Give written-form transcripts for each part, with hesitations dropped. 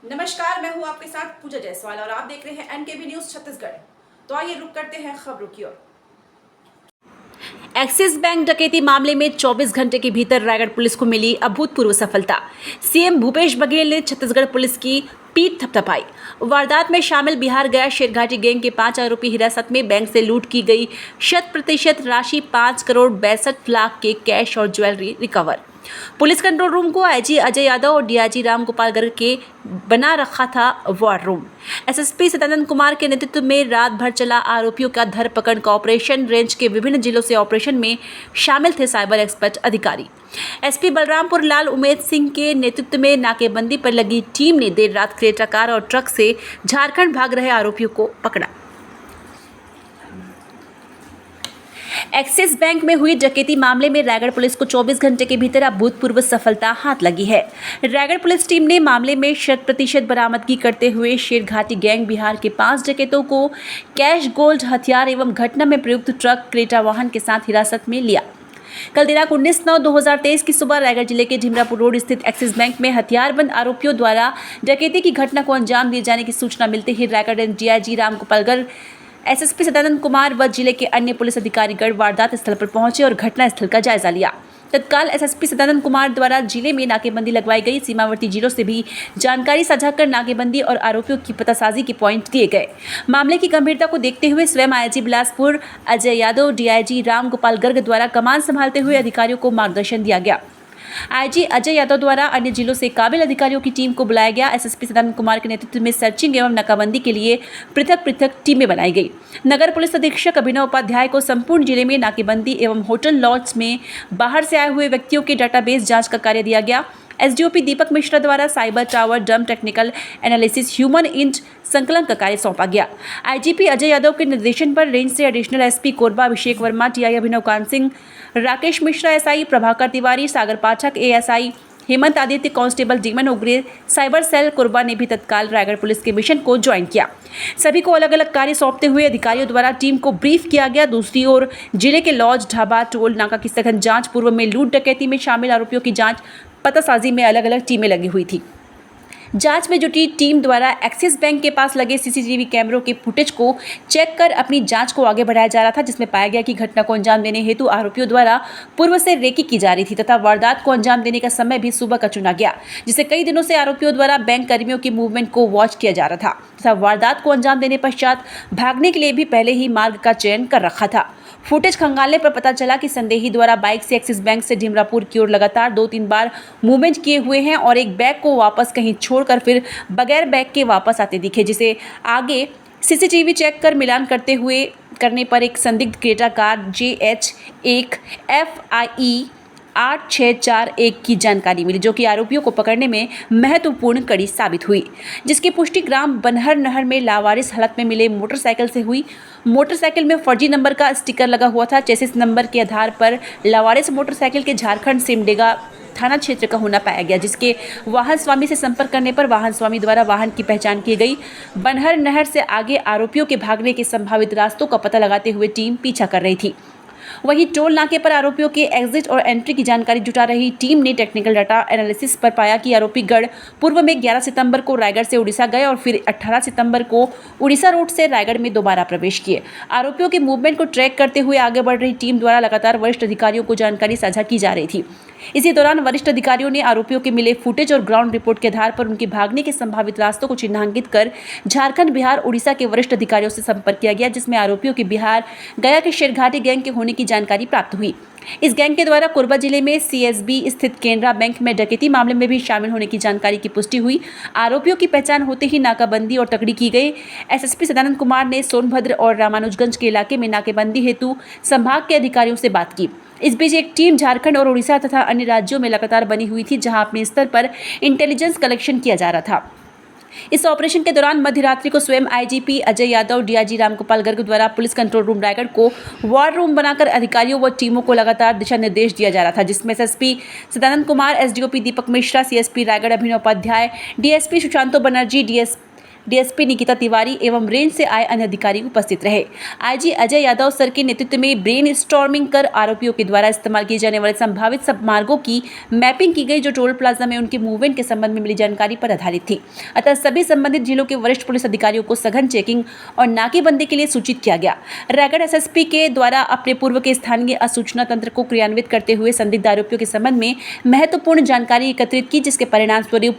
नमस्कार, मैं हूं आपके साथ पूजा जायसवाल और आप देख रहे हैं एनकेबी न्यूज छत्तीसगढ़। तो आइए रुक करते हैं खबरों की ओर। एक्सिस बैंक डकैती मामले में 24 घंटे के भीतर रायगढ़ पुलिस को मिली अभूतपूर्व सफलता। सीएम भूपेश बघेल ने छत्तीसगढ़ पुलिस की पीठ थपथपाई। वारदात में शामिल बिहार गया शेरघाटी गैंग के 5 आरोपी हिरासत में। बैंक से लूट की गई 100% राशि 5 करोड़ 62 लाख के कैश और jewellery recover. Police control room को आईजी अजय यादव और डीआईजी राम गोपाल गर्ग के बना रखा था war room. SSP Sadanand Kumar के नेतृत्व में रात भर चला आरोपियों का धरपकड़ का ऑपरेशन। रेंज के विभिन्न जिलों से ऑपरेशन में शामिल थे साइबर एक्सपर्ट अधिकारी। एसपी बलरामपुर लाल उमेद सिंह के नेतृत्व में नाकेबंदी पर लगी टीम ने देर रात क्रेटा कार और ट्रक से झारखंड भाग रहे आरोपियों को पकड़ा। एक्सिस बैंक में हुई डकैती मामले में रायगढ़ पुलिस को 24 घंटे के भीतर अभूतपूर्व सफलता हाथ लगी है। रायगढ़ पुलिस टीम ने मामले में 100% बरामदगी करते हुए शेरघाटी गैंग बिहार के 5 डकैतों को कैश, गोल्ड, हथियार एवं घटना में प्रयुक्त ट्रक, क्रेटा वाहन के साथ हिरासत में लिया। कल दिनांक 19/9/2023 की सुबह रायगढ़ जिले के ढिमरापुर रोड स्थित एक्सिस बैंक में हथियारबंद आरोपियों द्वारा डकैती की घटना को अंजाम दिए जाने की सूचना मिलते ही Raigarh range DIG Ram Gopal Garg, SSP Sadanand Kumar व जिले के अन्य पुलिस अधिकारीगण वारदात स्थल पर पहुंचे और घटना स्थल का जायजा लिया। तत्काल एसएसपी सदानंद कुमार द्वारा जिले में नाकेबंदी लगवाई गई। सीमावर्ती जिलों से भी जानकारी साझा कर नाकेबंदी और आरोपियों की पतासाजी के पॉइंट दिए गए। मामले की गंभीरता को देखते हुए स्वयं आईजी बिलासपुर अजय यादव, डीआईजी राम गोपाल गर्ग द्वारा कमान संभालते हुए अधिकारियों को मार्गदर्शन दिया गया। आईजी अजय यादव द्वारा अन्य जिलों से काबिल अधिकारियों की टीम को बुलाया गया। एसएसपी सदानंद कुमार के नेतृत्व में सर्चिंग एवं नाकाबंदी के लिए पृथक टीमें बनाई गई। नगर पुलिस अधीक्षक अभिनव उपाध्याय को संपूर्ण जिले में नाकेबंदी एवं होटल लॉज में बाहर से आए हुए व्यक्तियों के डाटाबेस जांच का कार्य दिया गया। एसडीओपी दीपक मिश्रा द्वारा साइबर टावर, डम टेक्निकल एनालिसिस, ह्यूमन इंट संकलन का कार्य सौंपा गया। आईजीपी अजय यादव के निर्देशन पर रेंज से additional SP Korba Abhishek Verma, TI Abhinav Kant Singh, Rakesh Mishra SI, Prabhakar Tiwari, Sagar Pathak ASI, Hemant Aditya constable, Diman Ugre, cyber cell Korba ने भी तत्काल रायगढ़ पुलिस के मिशन को ज्वाइन किया। सभी को अलग अलग कार्य सौंपते हुए अधिकारियों द्वारा टीम को ब्रीफ किया गया। दूसरी ओर जिले के लॉज, ढाबा, टोल नाका की सघन जांच, पूर्व में लूट डकैती में शामिल आरोपियों की जांच, पतासाजी में अलग अलग टीमें लगी हुई थी। जांच में जुटी टीम द्वारा एक्सिस बैंक के पास लगे सीसीटीवी कैमरों के फुटेज को चेक कर अपनी जांच को आगे बढ़ाया जा रहा था, जिसमें पाया गया कि घटना को अंजाम देने हेतु आरोपियों द्वारा पूर्व से रेकी की जा रही थी तथा वारदात को अंजाम देने का समय भी सुबह का चुना गया, जिससे कई दिनों से आरोपियों द्वारा बैंक कर्मियों की मूवमेंट को वॉच किया जा रहा था तथा वारदात को अंजाम देने पश्चात भागने के लिए भी पहले ही मार्ग का चयन कर रखा था। फुटेज खंगालने पर पता चला कि संदेही द्वारा बाइक से एक्सिस बैंक से ढिमरापुर की ओर लगातार 2-3 बार मूवमेंट किए हुए हैं और एक बैग को वापस कहीं छोड़कर फिर बगैर बैग के वापस आते दिखे, जिसे आगे सीसीटीवी चेक कर मिलान करने पर एक संदिग्ध क्रेटा कार JH1 FIE 8641 की जानकारी मिली, जो कि आरोपियों को पकड़ने में महत्वपूर्ण कड़ी साबित हुई, जिसकी पुष्टि ग्राम बनहर नहर में लावारिस हालत में मिले मोटरसाइकिल से हुई। मोटरसाइकिल में फर्जी नंबर का स्टिकर लगा हुआ था। चेसिस नंबर के आधार पर लावारिस मोटरसाइकिल के झारखंड सिमडेगा थाना क्षेत्र का होना पाया गया, जिसके वाहन स्वामी से संपर्क करने पर वाहन स्वामी द्वारा वाहन की पहचान की गई। बनहर नहर से आगे आरोपियों के भागने के संभावित रास्तों का पता लगाते हुए टीम पीछा कर रही थी। वहीं टोल नाके पर आरोपियों के एग्जिट और एंट्री की जानकारी जुटा रही टीम ने टेक्निकल डाटा एनालिसिस पर पाया कि आरोपी गढ़ पूर्व में 11 सितंबर को रायगढ़ से उड़ीसा गए और फिर 18 सितंबर को उड़ीसा रोड से रायगढ़ में दोबारा प्रवेश किए। आरोपियों के मूवमेंट को ट्रैक करते हुए आगे बढ़ रही टीम द्वारा लगातार वरिष्ठ अधिकारियों को जानकारी साझा की जा रही थी। इसी दौरान वरिष्ठ अधिकारियों ने आरोपियों के मिले फुटेज और ग्राउंड रिपोर्ट के आधार पर उनके भागने के संभावित रास्तों को चिन्हांकित कर झारखंड, बिहार, उड़ीसा के वरिष्ठ अधिकारियों से संपर्क किया गया, जिसमें आरोपियों के बिहार गया के शेरघाटी गैंग के होने की जानकारी प्राप्त हुई। इस गैंग के द्वारा कोरबा जिले में CSB स्थित केनरा बैंक में डकैती मामले में भी शामिल होने की जानकारी की पुष्टि हुई। आरोपियों की पहचान होते ही नाकाबंदी और तकड़ी की गई। एसएसपी सदानंद कुमार ने सोनभद्र और रामानुजगंज के इलाके में नाकेबंदी हेतु संभाग के अधिकारियों से बात की। इस बीच एक टीम झारखंड और उड़ीसा तथा अन्य राज्यों में लगातार बनी हुई थी, जहां अपने स्तर पर इंटेलिजेंस कलेक्शन किया जा रहा था। इस ऑपरेशन के दौरान मध्य रात्रि को स्वयं आईजीपी अजय यादव, डीआईजी रामगोपाल गर्ग द्वारा पुलिस कंट्रोल रूम रायगढ़ को वॉर रूम बनाकर अधिकारियों व टीमों को लगातार दिशा निर्देश दिया जा रहा था, जिसमें एसएसपी सदानंद कुमार, एसडीओपी दीपक मिश्रा, सीएसपी रायगढ़ अभिनव उपाध्याय, डीएसपी सुशांतो बनर्जी, डीएसपी निकिता तिवारी एवं रेंज से आए अन्य अधिकारी उपस्थित रहे। आईजी अजय यादव सर के नेतृत्व में ब्रेन स्टॉर्मिंग कर आरोपियों के द्वारा इस्तेमाल किए जाने वाले संभावित सब मार्गों की मैपिंग की गई, जो टोल प्लाजा में उनके मूवमेंट के संबंध में मिली जानकारी पर आधारित थी। अतः सभी संबंधित जिलों के वरिष्ठ पुलिस अधिकारियों को सघन चेकिंग और नाकेबंदी के लिए सूचित किया गया। रायगढ़ एसएसपी के द्वारा अपने पूर्व के स्थानीय असूचना तंत्र को क्रियान्वित करते हुए संदिग्ध आरोपियों के संबंध में महत्वपूर्ण जानकारी एकत्रित की, जिसके परिणाम स्वरूप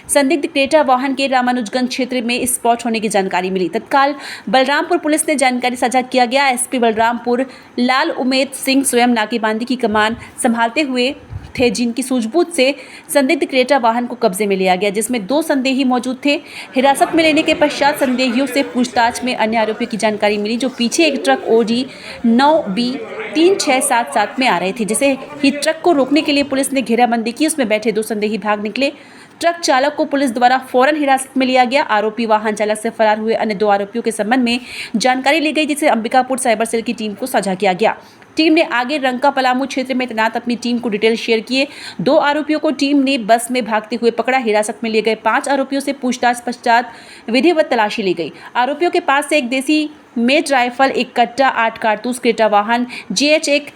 संदिग्ध क्रेटा वाहन के रामानुजगंज क्षेत्र में स्पॉट होने की जानकारी मिली। तत्काल बलरामपुर पुलिस ने जानकारी साझा किया गया। एसपी बलरामपुर लाल उमेद सिंह स्वयं नाकेबंदी की कमान संभालते हुए थे, जिनकी सूझबूझ से संदिग्ध क्रेटा वाहन को कब्जे में लिया गया, जिसमें 2 संदेही मौजूद थे। हिरासत में लेने के पश्चात संदेहियों से पूछताछ में अन्य आरोपियों की जानकारी मिली, जो पीछे एक ट्रक OG 9B3677 में आ रहे थे। जैसे ही ट्रक को रोकने के लिए पुलिस ने घेराबंदी की, उसमें बैठे 2 संदेही भाग निकले। ट्रक चालक को पुलिस द्वारा फौरन हिरासत में लिया गया। आरोपी वाहन चालक से फरार हुए अन्य 2 आरोपियों के संबंध में जानकारी ली गई, जिसे अंबिकापुर साइबर सेल की टीम को साझा किया गया। टीम ने आगे रंका पलामू क्षेत्र में तैनात अपनी टीम को डिटेल शेयर किए। 2 आरोपियों को टीम ने बस में भागते हुए पकड़ा। हिरासत में लिए गए 5 आरोपियों से पूछताछ पश्चात विधिवत तलाशी ली गई। आरोपियों के पास से एक देसी मेट राइफल, 1 कट्टा, 8 कारतूस, क्रेटा वाहन GH1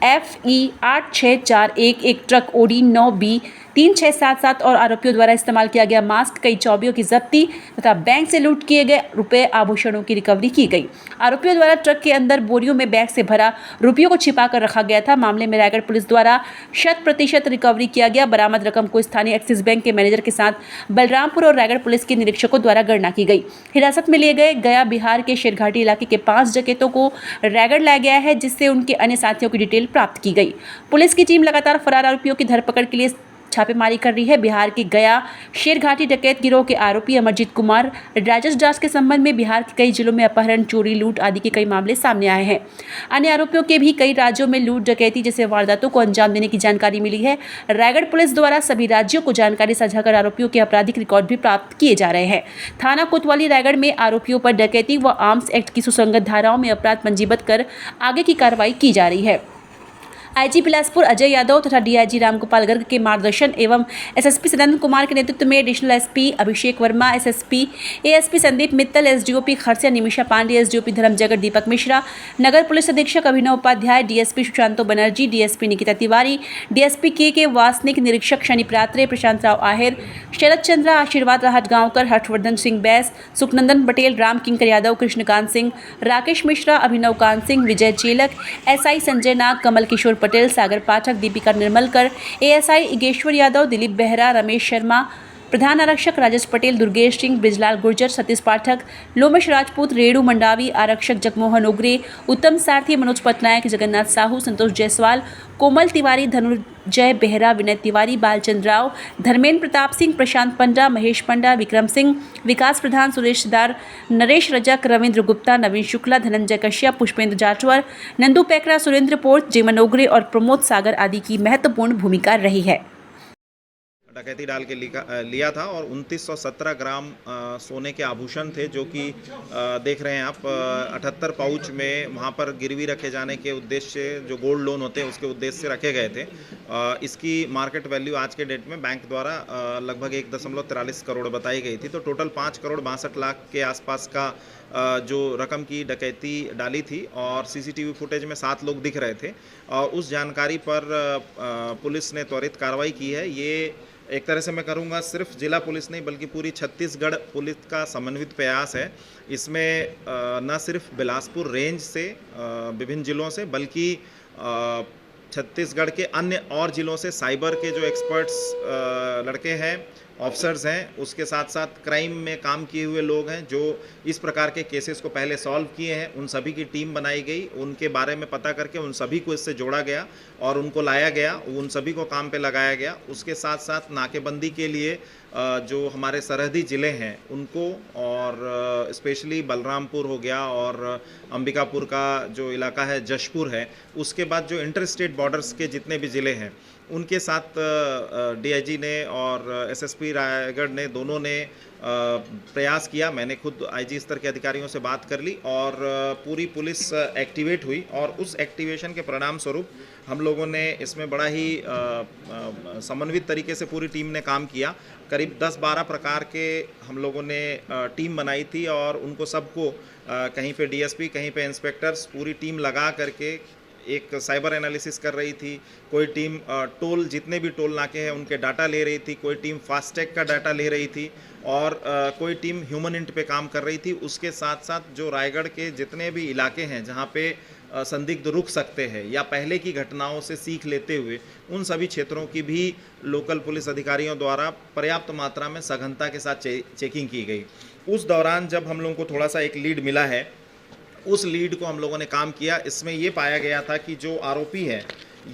FE 8641, एक ट्रक OD 9B3677 और आरोपियों द्वारा इस्तेमाल किया गया मास्क, कई चाबियों की जब्ती तथा बैंक से लूट किए गए रुपए, आभूषणों की रिकवरी की गई। आरोपियों द्वारा ट्रक के अंदर बोरियों में बैग से भरा रुपयों को छिपाकर रखा गया था। मामले में रायगढ़ पुलिस द्वारा 100% रिकवरी किया गया। बरामद रकम को स्थानीय एक्सिस बैंक के मैनेजर के साथ बलरामपुर और रायगढ़ पुलिस के निरीक्षकों द्वारा गणना की गई। हिरासत में लिए गए गया बिहार के शेरघाटी इलाके के 5 डकैतों को रायगढ़ लाया गया है, जिससे उनके अन्य साथियों की डिटेल प्राप्त की गई। पुलिस की टीम लगातार फरार आरोपियों की धरपकड़ के लिए छापेमारी कर रही है। बिहार के गया शेरघाटी डकैत गिरोह के आरोपी अमरजीत कुमार राजेश दास के संबंध में बिहार के कई जिलों में अपहरण, चोरी, लूट आदि के कई मामले सामने आए हैं। अन्य आरोपियों के भी कई राज्यों में लूट, डकैती जैसे वारदातों को अंजाम देने की जानकारी मिली है। रायगढ़ पुलिस द्वारा सभी राज्यों को जानकारी साझा कर आरोपियों के आपराधिक रिकॉर्ड भी प्राप्त किए जा रहे हैं। थाना कोतवाली रायगढ़ में आरोपियों पर डकैती व आर्म्स एक्ट की सुसंगत धाराओं में अपराध पंजीबद्ध कर आगे की कार्रवाई की जा रही है। आईजी बिलासपुर अजय यादव तथा डीआईजी रामगोपाल गर्ग के मार्गदर्शन एवं एसएसपी सदानंद कुमार के नेतृत्व में additional SP Abhishek Verma, SSP ASP Sandeep Mittal, SDOP Kharsia Nimisha Pande, SDOP Dharamjaigarh Deepak Mishra, नगर पुलिस अधीक्षक Abhinav Upadhyay, DSP Sushanto Banerjee, DSP Nikita Tiwari, DSP K Vasnik, निरीक्षक शनि प्रात्रे, प्रशांत राव आहर, शरद चंद्रा, आशीर्वाद राहत गांवकर, हर्षवर्धन सिंह बैस, सुखनंदन पटेल, राम किंकर यादव, कृष्णकांत सिंह, राकेश मिश्रा, अभिनव कांत सिंह, विजय चेलक, एसआई संजय नाग, कमल किशोर पटेल, सागर पाठक, दीपिका निर्मलकर, एएसआई इगेश्वर यादव, दिलीप बेहरा, रमेश शर्मा, प्रधान आरक्षक राजेश पटेल, दुर्गेश सिंह, ब्रिजलाल गुर्जर, सतीश पाठक, लोमेश राजपूत, रेणु मंडावी, आरक्षक जगमोहन उग्रे, उत्तम सारथी, मनोज पटनायक, जगन्नाथ साहू, संतोष जायसवाल, कोमल तिवारी, धनुर्जय बेहरा, विनय तिवारी, बालचंद्र राव, धर्मेंद्र प्रताप सिंह, प्रशांत पंडा, महेश पंडा, विक्रम सिंह, विकास प्रधान, सुरेश दार, नरेश रजक, रविंद्र गुप्ता, नवीन शुक्ला, धनंजय कश्यप, पुष्पेंद्र जाटवर, नंदू पैकरा, सुरेंद्र पोर्त, जेमन ओगरे और प्रमोद सागर आदि की महत्वपूर्ण भूमिका रही है। डकैती डाल के लिया था और 2917 ग्राम सोने के आभूषण थे, जो कि देख रहे हैं आप 78 पाउच में वहाँ पर गिरवी रखे जाने के उद्देश्य से, जो गोल्ड लोन होते हैं उसके उद्देश्य से रखे गए थे। इसकी मार्केट वैल्यू आज के डेट में बैंक द्वारा लगभग 1.43 करोड़ बताई गई थी। तो टोटल 5 करोड़ 62 लाख के आसपास का जो रकम की डकैती डाली थी और सीसीटीवी फुटेज में 7 लोग दिख रहे थे। उस जानकारी पर पुलिस ने त्वरित कार्रवाई की है। ये एक तरह से मैं करूँगा सिर्फ जिला पुलिस नहीं बल्कि पूरी छत्तीसगढ़ पुलिस का समन्वित प्रयास है। इसमें न सिर्फ बिलासपुर रेंज से विभिन्न जिलों से बल्कि छत्तीसगढ़ के अन्य और जिलों से साइबर के जो एक्सपर्ट्स लड़के हैं, ऑफिसर्स हैं, उसके साथ साथ क्राइम में काम किए हुए लोग हैं जो इस प्रकार के केसेस को पहले सॉल्व किए हैं, उन सभी की टीम बनाई गई। उनके बारे में पता करके उन सभी को इससे जोड़ा गया और उनको लाया गया, उन सभी को काम पे लगाया गया। उसके साथ साथ नाकेबंदी के लिए जो हमारे सरहदी ज़िले हैं उनको, और स्पेशली बलरामपुर हो गया और अंबिकापुर का जो इलाका है जशपुर है, उसके बाद जो इंटर स्टेट बॉर्डर्स के जितने भी ज़िले हैं उनके साथ डीआईजी ने और एसएसपी रायगढ़ ने दोनों ने प्रयास किया। मैंने खुद आईजी स्तर के अधिकारियों से बात कर ली और पूरी पुलिस एक्टिवेट हुई और उस एक्टिवेशन के परिणाम स्वरूप हम लोगों ने इसमें बड़ा ही समन्वित तरीके से पूरी टीम ने काम किया। करीब 10-12 प्रकार के हम लोगों ने टीम बनाई थी और उनको सबको कहीं पे डीएसपी, कहीं पे इंस्पेक्टर्स, पूरी टीम लगा करके एक साइबर एनालिसिस कर रही थी। कोई टीम टोल, जितने भी टोल नाके हैं उनके डाटा ले रही थी, कोई टीम फास्टैग का डाटा ले रही थी और कोई टीम ह्यूमन इंट पे काम कर रही थी। उसके साथ साथ जो रायगढ़ के जितने भी इलाके हैं जहाँ पे संदिग्ध रुक सकते हैं या पहले की घटनाओं से सीख लेते हुए, उन सभी क्षेत्रों की भी लोकल पुलिस अधिकारियों द्वारा पर्याप्त मात्रा में सघनता के साथ चेकिंग की गई। उस दौरान जब हम लोगों को थोड़ा सा एक लीड मिला है, उस लीड को हम लोगों ने काम किया। इसमें ये पाया गया था कि जो आरोपी है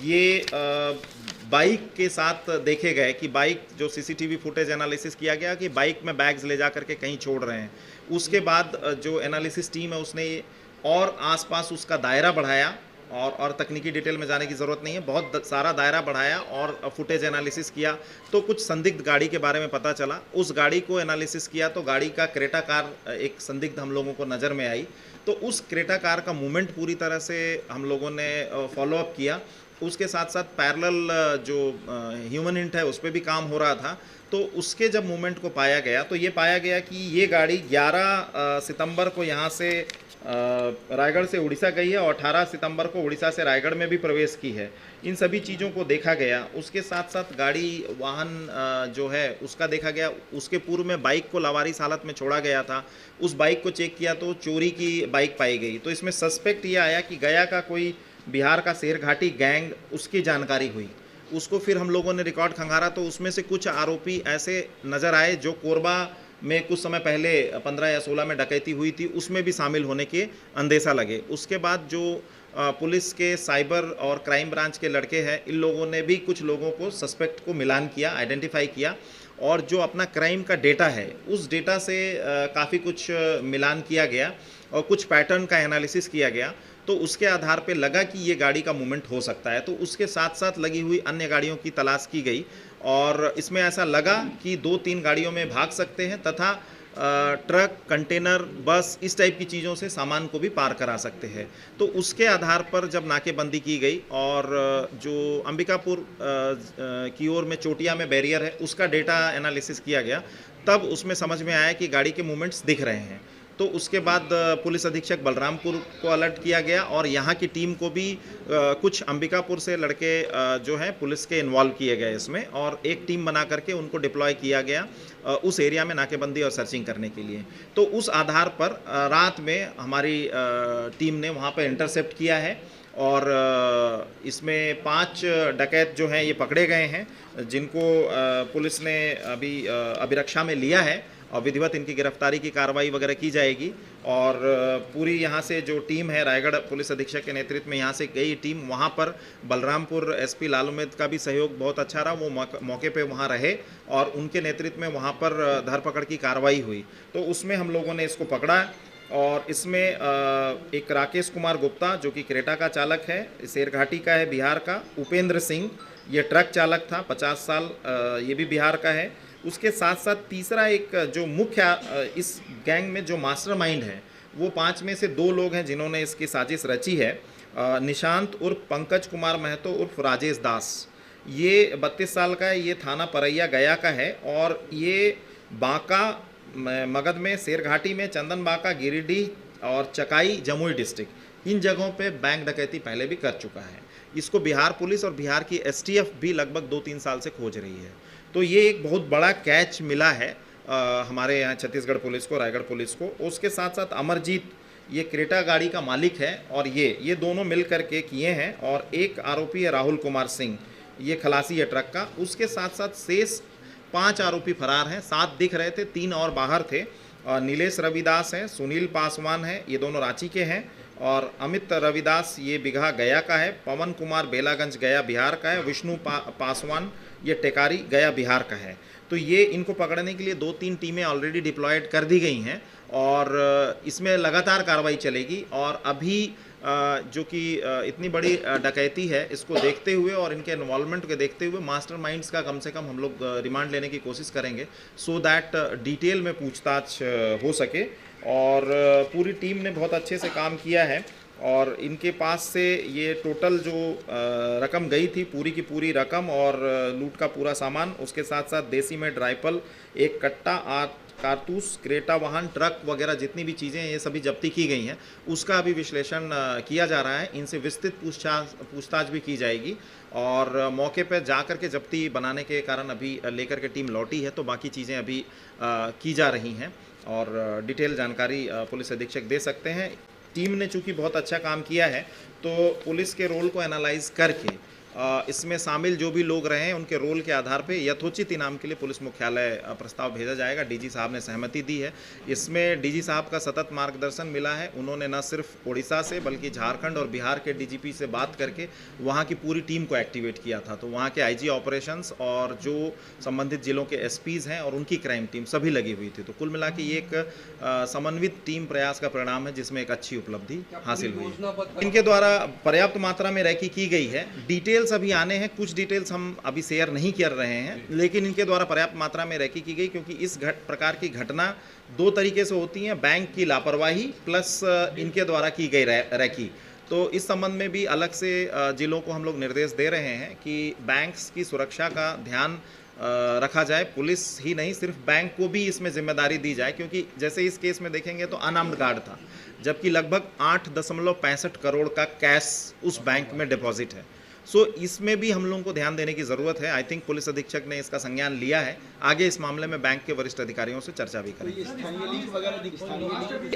ये बाइक के साथ देखे गए कि बाइक, जो सीसीटीवी फुटेज एनालिसिस किया गया कि बाइक में बैग्स ले जा करके कहीं छोड़ रहे हैं। उसके बाद जो एनालिसिस टीम है उसने और आसपास उसका दायरा बढ़ाया और तकनीकी डिटेल में जाने की ज़रूरत नहीं है, बहुत सारा दायरा बढ़ाया और फुटेज एनालिसिस किया तो कुछ संदिग्ध गाड़ी के बारे में पता चला। उस गाड़ी को एनालिसिस किया तो गाड़ी का क्रेटा कार एक संदिग्ध हम लोगों को नज़र में आई। तो उस क्रेटा कार का मूवमेंट पूरी तरह से हम लोगों ने फॉलो अप किया। उसके साथ साथ पैरेलल जो ह्यूमन इंट है उस पर भी काम हो रहा था। तो उसके जब मूवमेंट को पाया गया तो ये पाया गया कि ये गाड़ी 11 सितंबर को यहाँ से रायगढ़ से उड़ीसा गई है और 18 सितंबर को उड़ीसा से रायगढ़ में भी प्रवेश की है। इन सभी चीज़ों को देखा गया। उसके साथ साथ गाड़ी, वाहन जो है उसका देखा गया। उसके पूर्व में बाइक को लावारिस हालत में छोड़ा गया था, उस बाइक को चेक किया तो चोरी की बाइक पाई गई। तो इसमें सस्पेक्ट ये आया कि गया का कोई बिहार का शेरघाटी गैंग, उसकी जानकारी हुई। उसको फिर हम लोगों ने रिकॉर्ड खंगारा तो उसमें से कुछ आरोपी ऐसे नज़र आए जो कोरबा में कुछ समय पहले 15 या 16 में डकैती हुई थी, उसमें भी शामिल होने के अंदेशा लगे। उसके बाद जो पुलिस के साइबर और क्राइम ब्रांच के लड़के हैं, इन लोगों ने भी कुछ लोगों को सस्पेक्ट को मिलान किया, आइडेंटिफाई किया और जो अपना क्राइम का डेटा है उस डेटा से काफ़ी कुछ मिलान किया गया और कुछ पैटर्न का एनालिसिस किया गया। तो उसके आधार पे लगा कि ये गाड़ी का मूवमेंट हो सकता है। तो उसके साथ साथ लगी हुई अन्य गाड़ियों की तलाश की गई और इसमें ऐसा लगा कि 2-3 गाड़ियों में भाग सकते हैं तथा ट्रक, कंटेनर, बस, इस टाइप की चीज़ों से सामान को भी पार करा सकते हैं। तो उसके आधार पर जब नाकेबंदी की गई और जो अंबिकापुर की ओर में चोटिया में बैरियर है उसका डेटा एनालिसिस किया गया, तब उसमें समझ में आया कि गाड़ी के मूवमेंट्स दिख रहे हैं। तो उसके बाद पुलिस अधीक्षक बलरामपुर को अलर्ट किया गया और यहाँ की टीम को भी कुछ अंबिकापुर से लड़के जो हैं पुलिस के इन्वॉल्व किए गए इसमें और एक टीम बना करके उनको डिप्लॉय किया गया उस एरिया में नाकेबंदी और सर्चिंग करने के लिए। तो उस आधार पर रात में हमारी टीम ने वहाँ पर इंटरसेप्ट किया है और इसमें 5 डकैत जो हैं ये पकड़े गए हैं, जिनको पुलिस ने अभी अभिरक्षा में लिया है और विधिवत इनकी गिरफ्तारी की कार्रवाई वगैरह की जाएगी। और पूरी यहाँ से जो टीम है रायगढ़ पुलिस अधीक्षक के नेतृत्व में यहाँ से गई टीम, वहाँ पर बलरामपुर एसपी लालू मेद का भी सहयोग बहुत अच्छा रहा। वो मौके पे वहाँ रहे और उनके नेतृत्व में वहाँ पर धरपकड़ की कार्रवाई हुई। तो उसमें हम लोगों ने इसको पकड़ा और इसमें एक राकेश कुमार गुप्ता जो कि क्रेटा का चालक है, शेरघाटी का है, बिहार का। उपेंद्र सिंह ये ट्रक चालक था, 50 साल, ये भी बिहार का है। उसके साथ साथ तीसरा एक जो मुख्य इस गैंग में जो मास्टरमाइंड है, वो 5 में से 2 लोग हैं जिन्होंने इसकी साजिश रची है। निशांत उर्फ पंकज कुमार महतो उर्फ राजेश दास, ये 32 साल का है, ये थाना परैया गया का है और ये बांका मगध में, शेरघाटी में, चंदन बांका, गिरिडीह और चकाई जमुई डिस्ट्रिक्ट, इन जगहों पे बैंक डकैती पहले भी कर चुका है। इसको बिहार पुलिस और बिहार की एसटीएफ भी लगभग 2-3 साल से खोज रही है। तो ये एक बहुत बड़ा कैच मिला है हमारे यहाँ छत्तीसगढ़ पुलिस को, रायगढ़ पुलिस को। उसके साथ साथ अमरजीत ये क्रेटा गाड़ी का मालिक है और ये दोनों मिल कर के किए हैं। और एक आरोपी है राहुल कुमार सिंह, ये खलासी है ट्रक का। उसके साथ साथ शेष 5 आरोपी फरार हैं। 7 दिख रहे थे, 3 और बाहर थे। नीलेश रविदास हैं, सुनील पासवान हैं, ये दोनों रांची के हैं। और अमित रविदास ये बिघा गया का है। पवन कुमार बेलागंज गया बिहार का है। विष्णु पासवान ये टेकारी गया बिहार का है। तो ये इनको पकड़ने के लिए 2-3 टीमें ऑलरेडी डिप्लॉयड कर दी गई हैं और इसमें लगातार कार्रवाई चलेगी। और अभी जो कि इतनी बड़ी डकैती है, इसको देखते हुए और इनके इन्वॉल्वमेंट को देखते हुए मास्टरमाइंड्स का कम से कम हम लोग रिमांड लेने की कोशिश करेंगे, सो दैट डिटेल में पूछताछ हो सके। और पूरी टीम ने बहुत अच्छे से काम किया है और इनके पास से ये टोटल जो रकम गई थी, पूरी की पूरी रकम और लूट का पूरा सामान, उसके साथ साथ देसी मेड राइफल, एक कट्टा, 8 कारतूस, क्रेटा वाहन, ट्रक वगैरह जितनी भी चीज़ें ये सभी जब्ती की गई हैं, उसका अभी विश्लेषण किया जा रहा है। इनसे विस्तृत पूछताछ भी की जाएगी और मौके पर जा कर के जब्ती बनाने के कारण अभी लेकर के टीम लौटी है, तो बाकी चीज़ें अभी की जा रही हैं और डिटेल जानकारी पुलिस अधीक्षक दे सकते हैं। टीम ने चूँकि बहुत अच्छा काम किया है, तो पुलिस के रोल को एनालाइज करके इसमें शामिल जो भी लोग रहे हैं उनके रोल के आधार पे यथोचित इनाम के लिए पुलिस मुख्यालय प्रस्ताव भेजा जाएगा। डीजी साहब ने सहमति दी है। इसमें डीजी साहब का सतत मार्गदर्शन मिला है। उन्होंने न सिर्फ उड़ीसा से बल्कि झारखंड और बिहार के डीजीपी से बात करके वहाँ की पूरी टीम को एक्टिवेट किया था। तो वहाँ के आईजी ऑपरेशंस और जो संबंधित जिलों के एसपीज़ हैं और उनकी क्राइम टीम सभी लगी हुई थी। तो कुल मिला के ये एक समन्वित टीम प्रयास का परिणाम है जिसमें एक अच्छी उपलब्धि हासिल हुई। इनके द्वारा पर्याप्त मात्रा में रैकी की गई है। डिटेल्स अभी आने हैं, कुछ डिटेल्स हम अभी शेयर नहीं कर रहे हैं, लेकिन इनके द्वारा पर्याप्त मात्रा में रैकी की गई क्योंकि इस प्रकार की घटना 2 तरीके से होती हैं, बैंक की लापरवाही प्लस इनके द्वारा की गई रैकी। तो इस संबंध में भी अलग से जिलों को हम लोग निर्देश दे रहे हैं कि बैंक्स की सुरक्षा का ध्यान रखा जाए। पुलिस ही नहीं, सिर्फ बैंक को भी इसमें जिम्मेदारी दी जाए क्योंकि जैसे इस केस में देखेंगे तो अनआर्म्ड गार्ड था, जबकि लगभग 8.65 करोड़ का कैश उस बैंक में डिपॉजिट है। सो इसमें भी हम लोगों को ध्यान देने की ज़रूरत है। आई थिंक पुलिस अधीक्षक ने इसका संज्ञान लिया है। आगे इस मामले में बैंक के वरिष्ठ अधिकारियों से चर्चा भी करेंगे।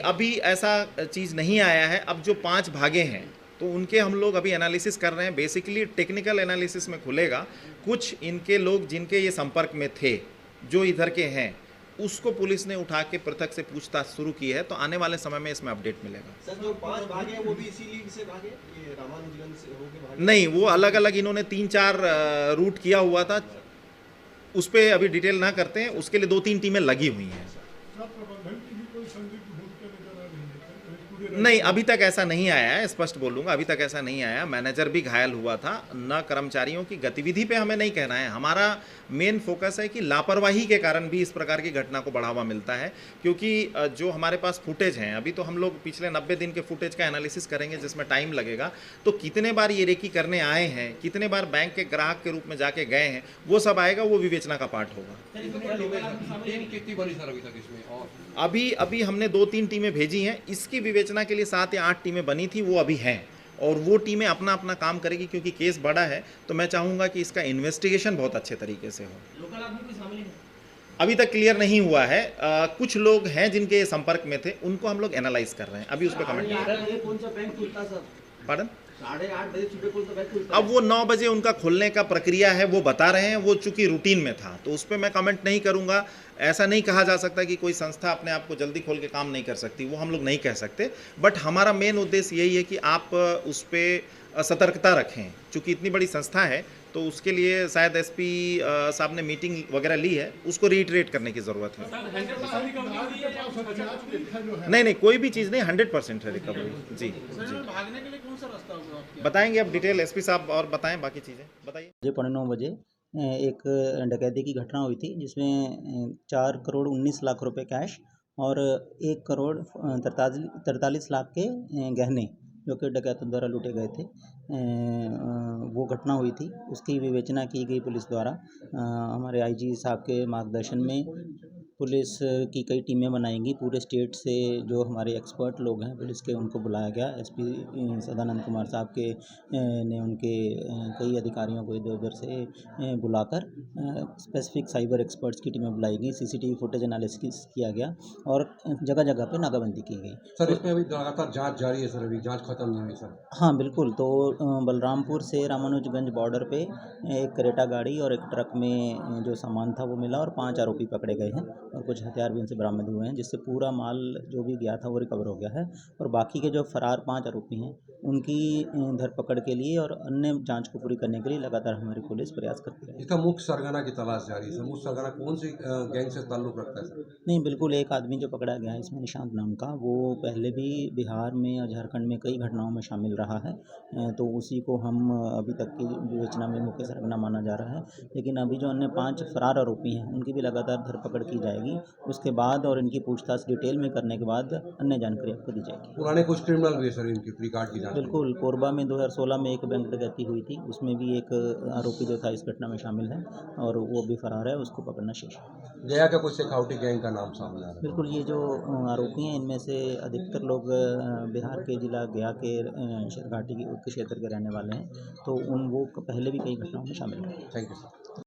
अभी ऐसा चीज़ नहीं आया है। अब जो 5 भागे हैं तो उनके हम लोग अभी एनालिसिस कर रहे हैं। बेसिकली टेक्निकल एनालिसिस में खुलेगा। कुछ इनके लोग जिनके ये संपर्क में थे, जो इधर के हैं, उसको पुलिस ने उठा के पृथक से पूछताछ शुरू की है। तो आने वाले समय में इसमें अपडेट मिलेगा। सर, जो 5 भागे हैं वो भी इसी लीग से भागे, ये रामानुजगंज से होके भागे? नहीं, वो अलग अलग इन्होंने 3-4 रूट किया हुआ था। उस पर अभी डिटेल ना करते हैं, उसके लिए 2-3 टीमें लगी हुई हैं। नहीं, अभी तक ऐसा नहीं आया है, स्पष्ट बोलूँगा, अभी तक ऐसा नहीं आया। मैनेजर भी घायल हुआ था। न कर्मचारियों की गतिविधि पे हमें नहीं कहना है। हमारा मेन फोकस है कि लापरवाही के कारण भी इस प्रकार की घटना को बढ़ावा मिलता है क्योंकि जो हमारे पास फुटेज हैं, अभी तो हम लोग पिछले 90 दिन के फुटेज का एनालिसिस करेंगे जिसमें टाइम लगेगा। तो कितने बार ये रेकी करने आए हैं, कितने बार बैंक के ग्राहक के रूप में जाके गए हैं, वो सब आएगा, वो विवेचना का पार्ट होगा। अभी हमने 2-3 टीमें भेजी हैं। इसकी विवेचना के लिए 7 या 8 टीमें बनी थी, वो अभी हैं और वो टीमें अपना अपना काम करेगी क्योंकि केस बड़ा है। तो मैं चाहूँगा कि इसका इन्वेस्टिगेशन बहुत अच्छे तरीके से हो। अभी तक क्लियर नहीं हुआ है। कुछ लोग हैं जिनके संपर्क में थे, उनको हम लोग एनालाइज कर रहे हैं। अभी उस पर कमेंट पार्डन 8:30 बजे सुबह कौन सा बैंक खुलता? अब वो 9 बजे उनका खुलने का प्रक्रिया है, वो बता रहे हैं। वो चूंकि रूटीन में था तो उस पर मैं कमेंट नहीं करूंगा। ऐसा नहीं कहा जा सकता कि कोई संस्था अपने आप को जल्दी खोल के काम नहीं कर सकती, वो हम लोग नहीं कह सकते। बट हमारा मेन उद्देश्य यही है कि आप उस पर सतर्कता रखें। चूँकि इतनी बड़ी संस्था है तो उसके लिए शायद एसपी साहब ने मीटिंग वगैरह ली है, उसको रीइटरेट करने की ज़रूरत है। नहीं, कोई भी चीज़ नहीं, 100% है रिकवरी। जी, भागने के लिए कौन सा रास्ता होगा? बताएंगे अब डिटेल एसपी साहब और बताएं बाकी चीज़ें। बताइए। 9:30 बजे एक डकैती की घटना हुई थी जिसमें 4 करोड़ 19 लाख रुपए कैश और 1 करोड़ 43 लाख के गहने जो कि डकैतों द्वारा लूटे गए थे, वो घटना हुई थी। उसकी विवेचना की गई पुलिस द्वारा। हमारे आईजी साहब के मार्गदर्शन में पुलिस की कई टीमें बनाएंगी। पूरे स्टेट से जो हमारे एक्सपर्ट लोग हैं पुलिस के, उनको बुलाया गया। एसपी सदानंद कुमार साहब के ने उनके कई अधिकारियों को इधर उधर से बुलाकर स्पेसिफिक साइबर एक्सपर्ट्स की टीमें बुलाई गई। सीसीटीवी फुटेज एनालिसिस किया गया और जगह जगह पे नाकाबंदी की गई। सर, इसमें अभी लगातार जांच जारी है सर, अभी जांच खत्म नहीं हुई सर? हाँ बिल्कुल। तो बलरामपुर से रामानुजगंज बॉर्डर पे एक क्रेटा गाड़ी और एक ट्रक में जो सामान था वो मिला और 5 आरोपी पकड़े गए हैं। और कुछ हथियार भी उनसे बरामद हुए हैं, जिससे पूरा माल जो भी गया था वो रिकवर हो गया है। और बाकी के जो फरार 5 आरोपी हैं उनकी धरपकड़ के लिए और अन्य जांच को पूरी करने के लिए लगातार हमारी पुलिस प्रयास करती है। इसका मुख्य सरगना की तलाश जारी है सर। मुख्य सरगना कौन सी गैंग से ताल्लुक रखता है सर? नहीं, बिल्कुल एक आदमी जो पकड़ा गया है इसमें निशांत नाम का, वो पहले भी बिहार में और झारखंड में कई घटनाओं में शामिल रहा है। तो उसी को हम अभी तक की विवेचना में मुख्य सरगना माना जा रहा है। लेकिन अभी जो अन्य 5 फरार आरोपी हैं उनकी भी लगातार धरपकड़ की जाएगी। उसके बाद और इनकी पूछताछ डिटेल में करने के बाद अन्य जानकारी आपको दी जाएगी। पुराने कुछ क्रिमिनल भी है सर इनकी रिकॉर्ड की जांच में? बिल्कुल, कोरबा में 2016 में एक बैंक डकैती हुई थी, उसमें भी एक आरोपी जो था इस घटना में शामिल है और वो भी फरार है, उसको पकड़ना शेष है। गया का कोई शेखावटी गैंग का नाम सामने आ रहा है? बिल्कुल, ये जो आरोपी हैं इनमें से अधिकतर लोग बिहार के जिला गया के शेरघाटी के क्षेत्र के रहने वाले हैं, तो वो पहले भी कई घटनाओं में शामिल रहे। Thank you sir.